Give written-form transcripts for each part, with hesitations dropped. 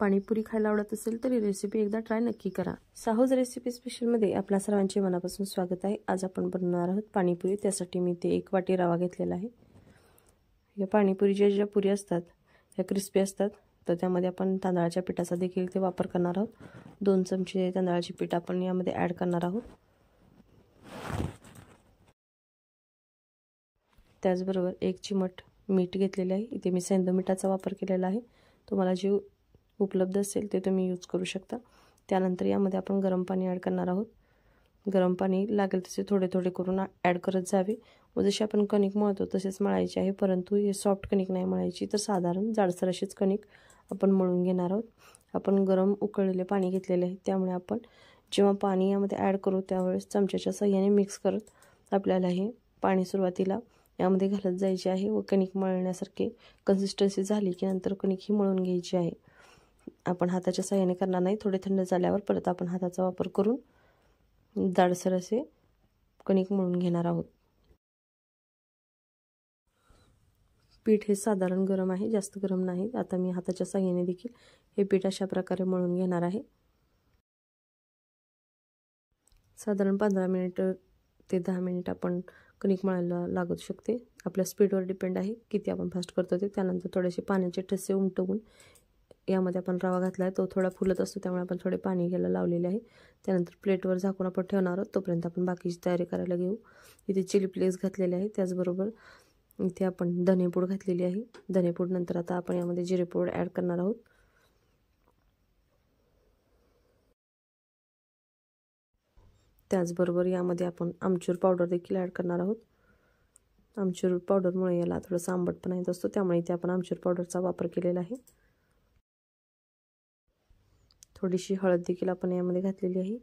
पाणीपुरी खायला आवडत असेल तर ही रेसिपी एकदा ट्राय नक्की करा। साहूज रेसिपी स्पेशलमध्ये आपल्या सर्वांचे मनापासून स्वागत आहे। आज आपण बनवणार आहोत पाणीपुरी। त्यासाठी मी ते 1 वाटी रवा घेतलेला आहे। या पाणीपुरीच्या ज्या पुरी असतात या क्रिस्पी असतात, तर त्यामध्ये आपण तांदळाच्या पिठाचा देखील ते वापर करणार आहोत। 2 चमचे तांदळाचे पीठ आपण यामध्ये ॲड करणार आहोत। त्याचबरोबर 1 चिमट मीठ घेतलेले आहे। इथे मी सेंधव मीठाचा वापर केलेला आहे। तुम्हाला जे उपलब्ध असेल ते तुम्ही यूज करू शकता। त्यानंतर यामध्ये आपण गरम पाणी ॲड करणार आहोत। गरम पाणी लागेल तसे थोडे थोडे करून ॲड करत जावे व जशी आपण कणिक मळतो तसेच मळायची आहे, परंतु हे सॉफ्ट कणिक नाही मळायची, तर साधारण जाडसर अशीच कणिक आपण मळून घेणार आहोत। आपण गरम उकळलेले पाणी घेतलेले आहे, त्यामुळे आपण जेव्हा पाणी यामध्ये ॲड करू त्यावेळेस चमच्याच्या साहाय्याने मिक्स करत आपल्याला हे पाणी सुरुवातीला यामध्ये घालत जायचे आहे व कणिक मळण्यासारखे कन्सिस्टन्सी झाली की नंतर कणिक ही मळून घ्यायची आहे। आपण हाताच्या साहाय्याने करणार नाही, थोडे थंड झाल्यावर परत आपण हाताचा वापर करून जाडसर असे कणिक मळून घेणार आहोत। पीठ हे साधारण गरम आहे, जास्त गरम नाही। आता मी हाताच्या साहाय्याने देखील हे पीठ अशा प्रकारे मळून घेणार आहे। साधारण 15 मिनिट ते 10 मिनिट आपण कणिक मळायला लागू शकते। आपल्या स्पीडवर डिपेंड आहे किती आपण फास्ट करतो ते। त्यानंतर थोडेसे पाण्याचे ठसे उमटवून यामध्ये आपण रवा घातला आहे, तो थोडा फुलत असतो, त्यामुळे आपण थोडे पाणी घ्यायला लावलेले आहे। त्यानंतर प्लेटवर झाकून आपण ठेवणार आहोत, तोपर्यंत आपण बाकीची तयारी करायला घेऊ। इथे चिली फ्लेक्स घातलेले आहे, त्याचबरोबर इथे आपण धनेपूड घातलेली आहे। धनेपूड नंतर आता आपण यामध्ये जिरेपूड ॲड करणार आहोत। त्याचबरोबर यामध्ये आपण आमचूर पावडर देखील ॲड करणार आहोत। आमचूर पावडरमुळे याला थोडासा आंबटपणा येत असतो, त्यामुळे इथे आपण आमचूर पावडरचा वापर केलेला आहे। थोडीशी हळद देखील आपण यामध्ये घातलेली आहे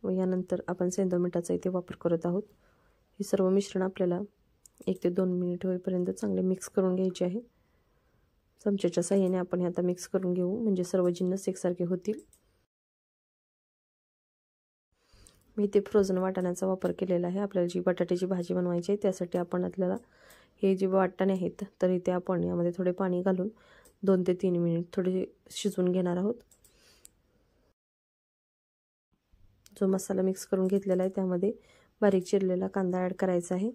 व यानंतर आपण सेंधव मीठाचा इथे वापर करत आहोत। हे सर्व मिश्रण आपल्याला 1 ते 2 मिनिट होईपर्यंत चांगले मिक्स करून घ्यायचे आहे। चमच्याच्या साहाय्याने आपण हे आता मिक्स करून घेऊ, म्हणजे सर्व जिन्नस एकसारखे होतील। मी इथे फ्रोझन वाटाण्याचा वापर केलेला आहे। आपल्याला जी बटाट्याची भाजी बनवायची आहे त्यासाठी आपल्याला हे जे वाटाणे आहेत तर इथे आपण यामध्ये थोडे पाणी घालून 2 ते 3 मिनिट थोडे शिजवून घेणार आहोत। जो मसाला मिक्स करून घेतलेला आहे त्यामध्ये बारीक चिरलेला कांदा ॲड करायचा आहे।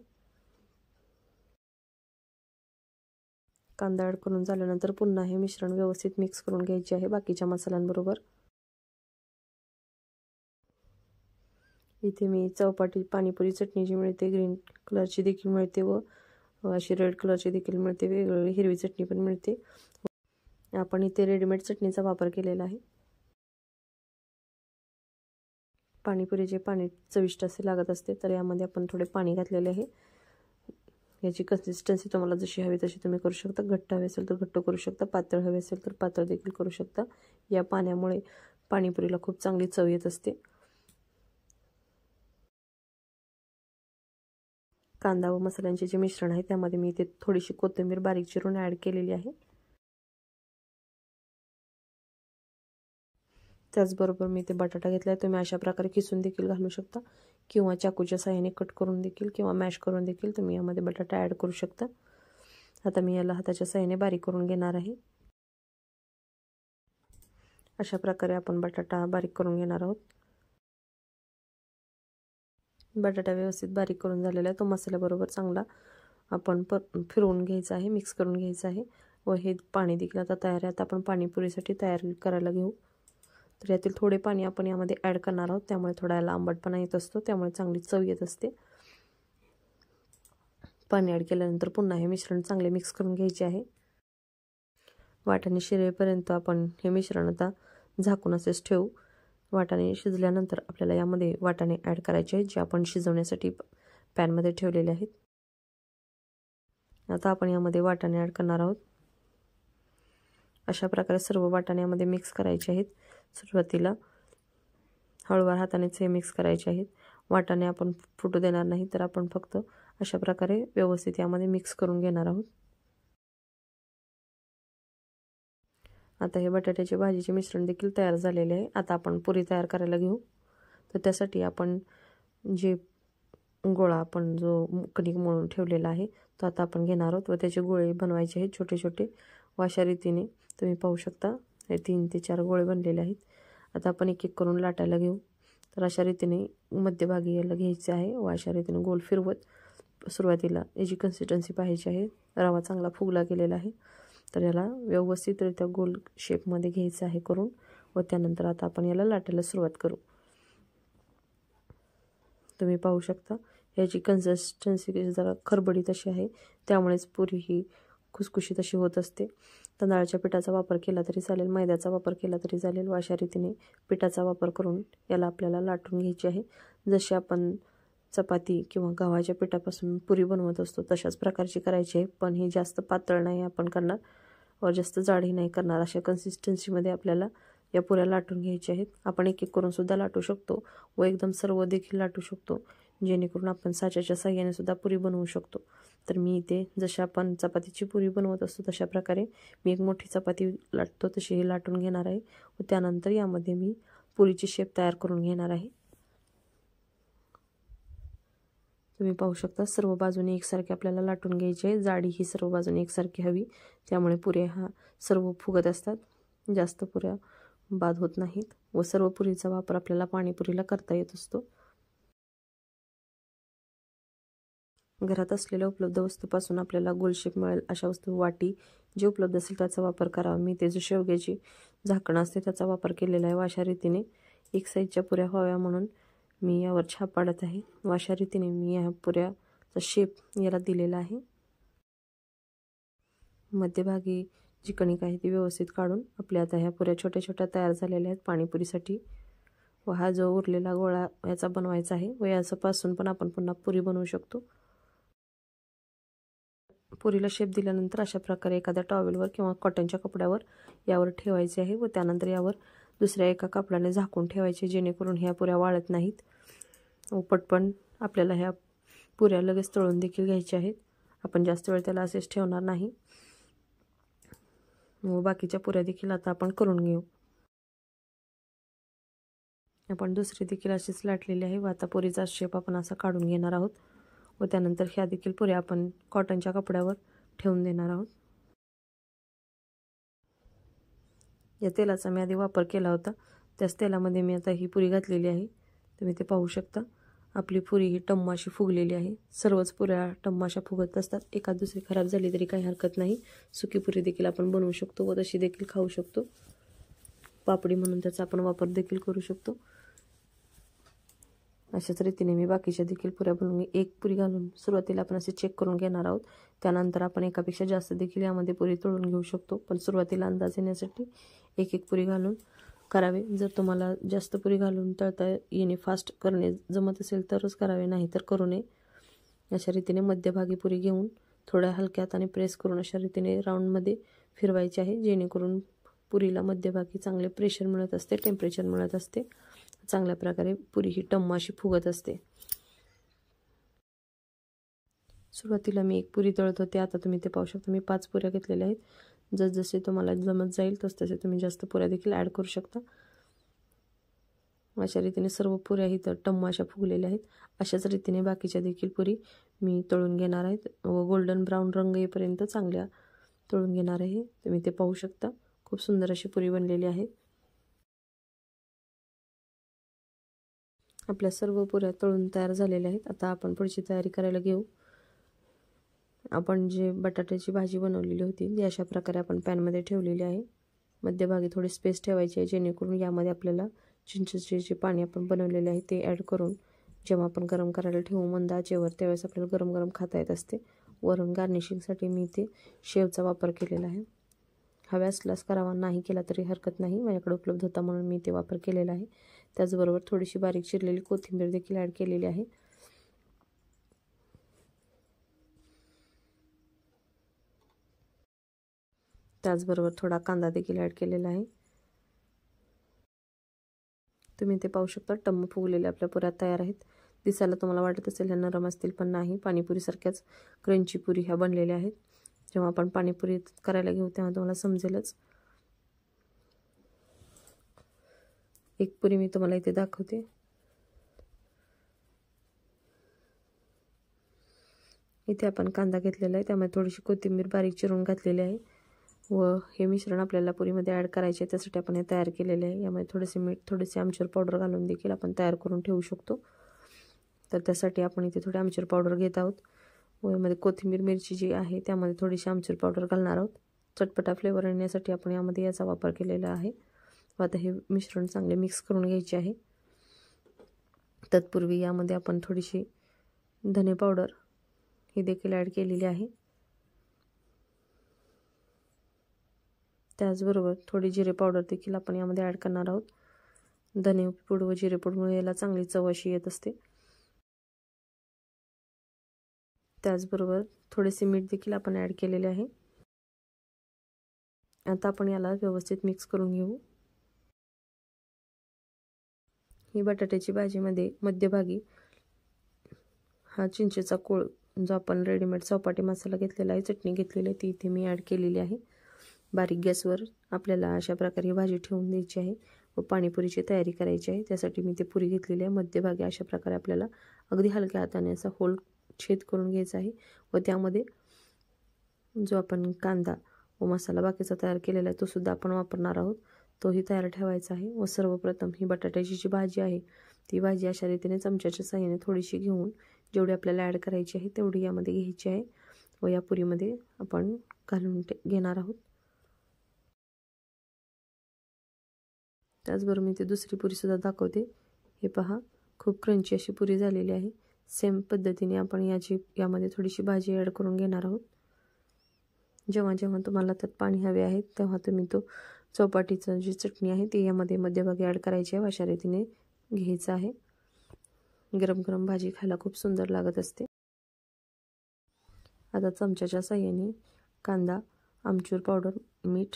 कांदा ॲड करून झाल्यानंतर पुन्हा हे मिश्रण व्यवस्थित मिक्स करून घ्यायचे आहे बाकीच्या मसाल्यांबरोबर। इथे मी चौपाटी पाणीपुरी चटणी जी मिळते ग्रीन कलरची देखील मिळते व अशी रेड कलरची देखील मिळते, वेगवेगळी हिरवी चटणी पण मिळते। आपण इथे रेडीमेड चटणीचा वापर केलेला आहे। पाणीपुरीचे पाणी चविष्ट असे लागत असते, तर यामध्ये आपण थोडे पाणी घातलेले आहे। याची कन्सिस्टन्सी तुम्हाला जशी हवी तशी तुम्ही करू शकता। घट्ट हवे असेल तर घट्ट करू शकता, पातळ हवे असेल तर पातळ देखील करू शकता। या पाण्यामुळे पाणीपुरीला खूप चांगली चव येत असते। कांदा व मसाल्यांचे जे मिश्रण आहे त्यामध्ये मी इथे थोडीशी कोथिंबीर बारीक चिरून ॲड केलेली आहे। त्याचबरोबर मी इथे बटाटा घेतला आहे, तुम्ही अशा प्रकारे किसून देखील घालू शकता किंवा चाकूच्या साहाय्याने कट करून देखील किंवा मॅश करून देखील तुम्ही यामध्ये बटाटा ॲड करू शकता। आता मी याला हाताच्या साहाय्याने बारीक करून घेणार आहे। अशा प्रकारे आपण बटाटा बारीक करून घेणार आहोत। बटाटा व्यवस्थित बारीक करून झालेला आहे, तो मसाल्याबरोबर चांगला आपण फिरवून घ्यायचा आहे, मिक्स करून घ्यायचा आहे व हे पाणी देखील आता तयार आहे। आता आपण पाणीपुरीसाठी तयार करायला घेऊ। तर यातील थोडे पाणी आपण यामध्ये ॲड करणार आहोत, त्यामुळे थोडा याला आंबटपणा येत असतो, त्यामुळे चांगली चव येत असते। पाणी ॲड केल्यानंतर पुन्हा हे मिश्रण चांगले मिक्स करून घ्यायचे आहे। वाटाणे शिरेपर्यंत आपण हे मिश्रण आता झाकून असेच ठेवू। वाटाणे शिजल्यानंतर आपल्याला यामध्ये वाटाणे ॲड करायचे आहेत, जे आपण शिजवण्यासाठी पॅनमध्ये ठेवलेले आहेत। आता आपण यामध्ये वाटाणे ॲड करणार आहोत। अशा प्रकारे सर्व वाटाणे यामध्ये मिक्स करायचे आहेत। सुरुवातीला हळूवार हातानेच हे मिक्स करायचे आहेत। वाटाणे आपण फुटू देणार नाही, तर आपण फक्त अशा प्रकारे व्यवस्थित यामध्ये मिक्स करून घेणार आहोत। आता हे बटाट्याची भाजीचे मिश्रण देखील तयार झालेले आहे। आता आपण पुरी तयार करायला घेऊ। तर त्यासाठी आपण जे गोळा आपण जो कणिक मळून ठेवलेला आहे तो आता आपण घेणार आहोत व त्याचे गोळे बनवायचे आहेत छोटे छोटे अशा रीतीने तुम्ही पाहू शकता हे 3 ते 4 गोळे बनलेले आहेत. आता आपण एक एक करून लाटायला घेऊ. तर अशा रीतीने मध्यभागी याला घ्यायचे आहे व अशा रीतीने गोल फिरवत सुरुवातीला याची कन्सिस्टन्सी पाहायची आहे. रवा चांगला फुगला गेलेला आहे. तर याला व्यवस्थितरित्या गोल शेपमध्ये घ्यायचं आहे करून व त्यानंतर आता आपण याला लाटायला सुरुवात करू. तुम्ही पाहू शकता याची कन्सिस्टन्सी जरा खरबडीत अशी आहे, त्यामुळेच पुरी ही खुसखुशीत अशी होत असते. तांदळाच्या पिठाचा वापर केला तरी चालेल, मैद्याचा वापर केला तरी चालेल व अशा रीतीने पिठाचा वापर करून याला आपल्याला लाटून घ्यायची आहे. जशी आपण चपाती किंवा गव्हाच्या पिठापासून पुरी बनवत असतो तशाच प्रकारची करायची आहे, पण ही जास्त पातळ नाही आपण करणार व जास्त जाडही नाही करणार. अशा कन्सिस्टन्सीमध्ये आपल्याला या पुऱ्या लाटून घ्यायच्या आहेत. आपण एक एक करून सुद्धा लाटू शकतो व एकदम सर्व देखील लाटू शकतो, जेणेकरून आपण साच्याच्या साह्याने सुद्धा पुरी बनवू शकतो. तर मी इथे जशा आपण चपातीची पुरी बनवत असतो तशा प्रकारे मी एक मोठी चपाती लाटतो तशी ही लाटून घेणार आहे व त्यानंतर यामध्ये मी पुरीची शेप तयार करून घेणार आहे. तुम्ही पाहू शकता सर्व बाजूने एकसारखे आपल्याला लाटून घ्यायचे आहे. जाडी ही सर्व बाजूने एकसारखी हवी, त्यामुळे पुऱ्या हा सर्व फुगत असतात, जास्त पुऱ्या बाद होत नाहीत व सर्व पुरीचा वापर आपल्याला पाणीपुरीला करता येत असतो. घरात असलेल्या उपलब्ध वस्तूपासून आपल्याला गोल शेप मिळेल अशा वस्तू, वाटी जे उपलब्ध असेल त्याचा वापर करावा. मी ते जो शेवग्याची झाकणं असते त्याचा वापर केलेला आहे व अशा रीतीने एक साईजच्या पुऱ्या व्हाव्या म्हणून मी यावर छाप पाडत आहे व अशा रीतीने मी या पुऱ्याचा शेप याला दिलेला आहे. मध्यभागी जी कणिक आहे ती व्यवस्थित काढून आपल्या आता ह्या पुऱ्या छोट्या छोट्या तयार झालेल्या आहेत पाणीपुरीसाठी. व हा जो उरलेला गोळा याचा बनवायचा आहे व याच्यापासून पण आपण पुन्हा पुरी बनवू शकतो. पुरीला शेप दिल्यानंतर अशा प्रकारे एखाद्या टॉवेलवर किंवा कॉटनच्या कपड्यावर यावर ठेवायचे आहे व त्यानंतर यावर दुसऱ्या एका कपड्याने झाकून ठेवायचे, जेणेकरून ह्या पुऱ्या वाळत नाहीत व पटपण आपल्याला ह्या पुऱ्या लगेच तळून देखील घ्यायच्या आहेत. आपण जास्त वेळ त्याला असेच ठेवणार नाही व बाकीच्या पुऱ्या देखील आता आपण करून घेऊ. आपण दुसरी देखील अशीच लाटलेली आहे व आता पुरीचा शेप आपण असा काढून घेणार आहोत व त्यानंतर ह्या देखील पुऱ्या आपण कॉटनच्या कपड्यावर ठेवून देणार आहोत. या तेलाचा मी आधी वापर केला होता, त्याच तेलामध्ये मी आता ही पुरी घातलेली आहे. तुम्ही ते पाहू शकता आपली पुरी ही टम्म अशी फुगलेली आहे. सर्वच पुऱ्या टम्म अशा फुगत असतात. एखाद दुसरी खराब झाली तरी काही हरकत नाही. सुकी पुरी देखील आपण बनवू शकतो व तशी देखील खाऊ शकतो. पापडी म्हणून त्याचा आपण वापर देखील करू शकतो. अशाच रीतीने मी बाकीच्या देखील पुऱ्या बनवून एक पुरी घालून सुरुवातीला आपण असे चेक करून घेणार आहोत. त्यानंतर आपण एकापेक्षा जास्त देखील यामध्ये पुरी तळून घेऊ शकतो, पण सुरुवातीला अंदाज येण्यासाठी एक एक पुरी घालून करावे. जर तुम्हाला जास्त पुरी घालून तळता येणे फास्ट करणे जमत असेल तरच करावे, नाही तर करू नये. अशा रीतीने मध्यभागी पुरी घेऊन थोड्या हलक्या हाताने प्रेस करून अशा रीतीने राऊंडमध्ये फिरवायचे आहे, जेणेकरून पुरीला मध्यभागी चांगले प्रेशर मिळत असते, टेम्परेचर मिळत असते. चांगल्या प्रकारे पुरी ही टम्म अशी फुगत असते. सुरुवातीला मी एक पुरी तळत होते, आता तुम्ही ते पाहू शकता मी 5 पुऱ्या घेतलेल्या आहेत. जसजसे तुम्हाला जमत जाईल तसतसे तुम्ही जास्त पुऱ्या देखील ॲड करू शकता. अशा रीतीने सर्व पुऱ्या ही तर टम्म अशा फुगलेल्या आहेत. अशाच रीतीने बाकीच्या देखील पुरी मी तळून घेणार आहेत व गोल्डन ब्राऊन रंग येईपर्यंत चांगल्या तळून घेणार आहे. तुम्ही ते पाहू शकता खूप सुंदर अशी पुरी बनलेली आहे. आपल्या सर्व पुऱ्या तळून तयार झालेल्या आहेत. आता आपण पुढची तयारी करायला घेऊ. आपण जे बटाट्याची भाजी बनवलेली होती ती अशा प्रकारे आपण पॅनमध्ये ठेवलेली आहे. मध्यभागी थोडी स्पेस ठेवायची आहे, जेणेकरून यामध्ये आपल्याला चिंचेचे जे पाणी आपण बनवलेले आहे ते ॲड करून जेव्हा आपण गरम करायला ठेवू मंद आचेवर त्यावेळेस आपल्याला गरम गरम खाता येत असते. वरून गार्निशिंगसाठी मी ते शेवचा वापर केलेला आहे. हव्या असल्यास करावा, नाही केला तरी हरकत नाही, माझ्याकडे उपलब्ध होता म्हणून मी ते वापर केलेला आहे. त्याचबरोबर थोडीशी बारीक चिरलेली कोथिंबीर देखील ॲड केलेली आहे. त्याचबरोबर थोडा कांदा देखील ॲड केलेला आहे. तुम्ही ते पाहू शकता टम्म फुगलेल्या आपल्या पुऱ्या तयार आहेत. दिसायला तुम्हाला वाटत असेल ह्या नरम असतील, पण नाही, पाणीपुरीसारख्याच क्रंची पुरी ह्या बनलेल्या आहेत. जेव्हा आपण पाणीपुरी करायला घेऊ तेव्हा तुम्हाला समजेलच. एक पुरी मी तुम्हाला इथे दाखवते. इथे आपण कांदा घेतलेला आहे, त्यामध्ये थोडीशी कोथिंबीर बारीक चिरून घातलेली आहे व हे मिश्रण आपल्याला पुरीमध्ये ॲड करायचे आहे, त्यासाठी आपण हे तयार केलेले आहे। यामध्ये थोडेसे मीठ, थोडेसे आमचूर पावडर घालून देखील आपण तयार करून ठेवू शकतो। तर त्यासाठी आपण इथे थोडी आमचूर पावडर घेत आहोत व यामध्ये कोथिंबीर मिरची जी आहे त्यामध्ये थोडीशी आमचूर पावडर घालणार आहोत। चटपटा फ्लेवर येण्यासाठी आपण यामध्ये याचा वापर केलेला आहे। व आता हे मिश्रण चांगले मिक्स करून घ्यायचे आहे। तत्पूर्वी यामध्ये आपण थोडीशी धने पावडर ही देखील ॲड केलेली आहे। त्याचबरोबर थोडी जिरे पावडर देखील आपण यामध्ये ॲड करणार आहोत। धने पूड व जिरे पूडमुळे याला चांगली चव अशी येत असते। त्याचबरोबर थोडेसे मीठ देखील आपण ॲड केलेले आहे। आता आपण याला व्यवस्थित मिक्स करून घेऊ। ही बटाट्याची भाजीमध्ये मध्यभागी हा चिंचेचा कोळ जो आपण रेडीमेड चौपाटी मसाला घेतलेला आहे, चटणी घेतलेली आहे, ती इथे मी ॲड केलेली आहे। बारीक गॅसवर आपल्याला अशा प्रकारे ही भाजी ठेवून द्यायची आहे व पाणीपुरीची तयारी करायची आहे। त्यासाठी मी ते पुरी घेतलेली आहे। मध्यभागी अशा प्रकारे आपल्याला अगदी हलक्या हाताने असा होल छेद करून घ्यायचा आहे व त्यामध्ये जो आपण कांदा व मसाला बाकीचा तयार केलेला आहे तो सुद्धा आपण वापरणार आहोत, तोही तयार ठेवायचा आहे। व सर्वप्रथम ही बटाट्याची जी भाजी आहे ती भाजी अशा रीतीने चमच्याच्या साहाय्याने थोडीशी घेऊन जेवढी आपल्याला ॲड करायची आहे तेवढी यामध्ये घ्यायची आहे व या पुरीमध्ये आपण घालून घेणार आहोत। त्याचबरोबर मी ते दुसरी पुरीसुद्धा दाखवते। हे पहा, खूप क्रंची अशी पुरी झालेली आहे। सेम पद्धतीने आपण यामध्ये थोडीशी भाजी ॲड करून घेणार आहोत। जेव्हा जेव्हा तुम्हाला त्यात पाणी हवे आहे तेव्हा तुम्ही तो चौपाटीचं जी चटणी आहे ती यामध्ये मध्यभागी ॲड करायची आहे, अशा रीतीने घ्यायचं आहे। गरम गरम भाजी खायला खूप सुंदर लागत असते। आता चमच्याच्या साहाय्याने कांदा, आमचूर पावडर, मीठ,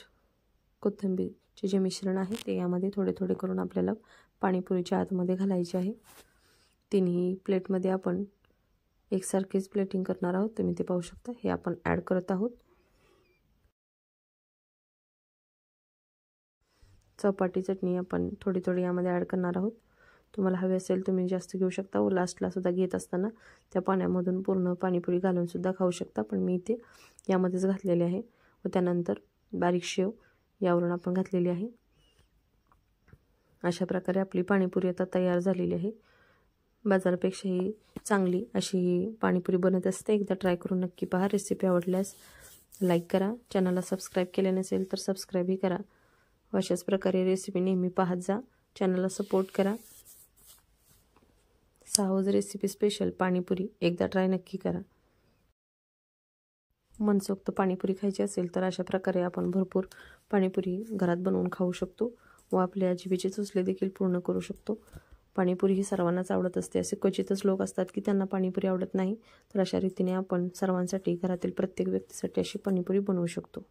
कोथिंबीरचे जे मिश्रण आहे ते यामध्ये थोडे थोडे करून आपल्याला पाणीपुरीच्या आतमध्ये घालायचे आहे। तिन्ही प्लेटमध्ये आपण एकसारखीच प्लेटिंग करणार आहोत, तुम्ही ते पाहू शकता। हे आपण ॲड करत आहोत। चौपाटी चटणी आपण थोडी थोडी यामध्ये ॲड करणार आहोत। तुम्हाला हवे असेल तुम्ही जास्त घेऊ शकता व लास्टला सुद्धा घेत असताना त्या पाण्यामधून पूर्ण पाणीपुरी घालून सुद्धा खाऊ शकता, पण मी इथे यामध्येच घातलेले आहे व त्यानंतर बारीक शेव यावरून आपण घातलेली आहे। अशा प्रकारे आपली पाणीपुरी आता तयार झालेली आहे। बाजारापेक्षाही चांगली अशी ही पाणीपुरी बनत असते। एकदा ट्राय करून नक्की पहा। रेसिपी आवडल्यास लाईक करा, चॅनलला सबस्क्राईब केले नसेल तर सबस्क्राईबही करा। अशाच प्रकारे रेसिपी नेहमी पाहत जा, चॅनलला सपोर्ट करा। साहूज रेसिपी स्पेशल पाणीपुरी एकदा ट्राय नक्की करा। मनसोक्त पाणीपुरी खायची असेल तर अशा प्रकारे आपण भरपूर पाणीपुरी घरात बनवून खाऊ शकतो व आपल्या जिभेचे चुचले देखील पूर्ण करू शकतो। पाणीपुरी ही सर्वांनाच आवडत असते। असे क्वचितच लोक असतात की त्यांना पाणीपुरी आवडत नाही, तर अशा रीतीने आपण सर्वांसाठी, घरातील प्रत्येक व्यक्तीसाठी अशी पाणीपुरी बनवू शकतो।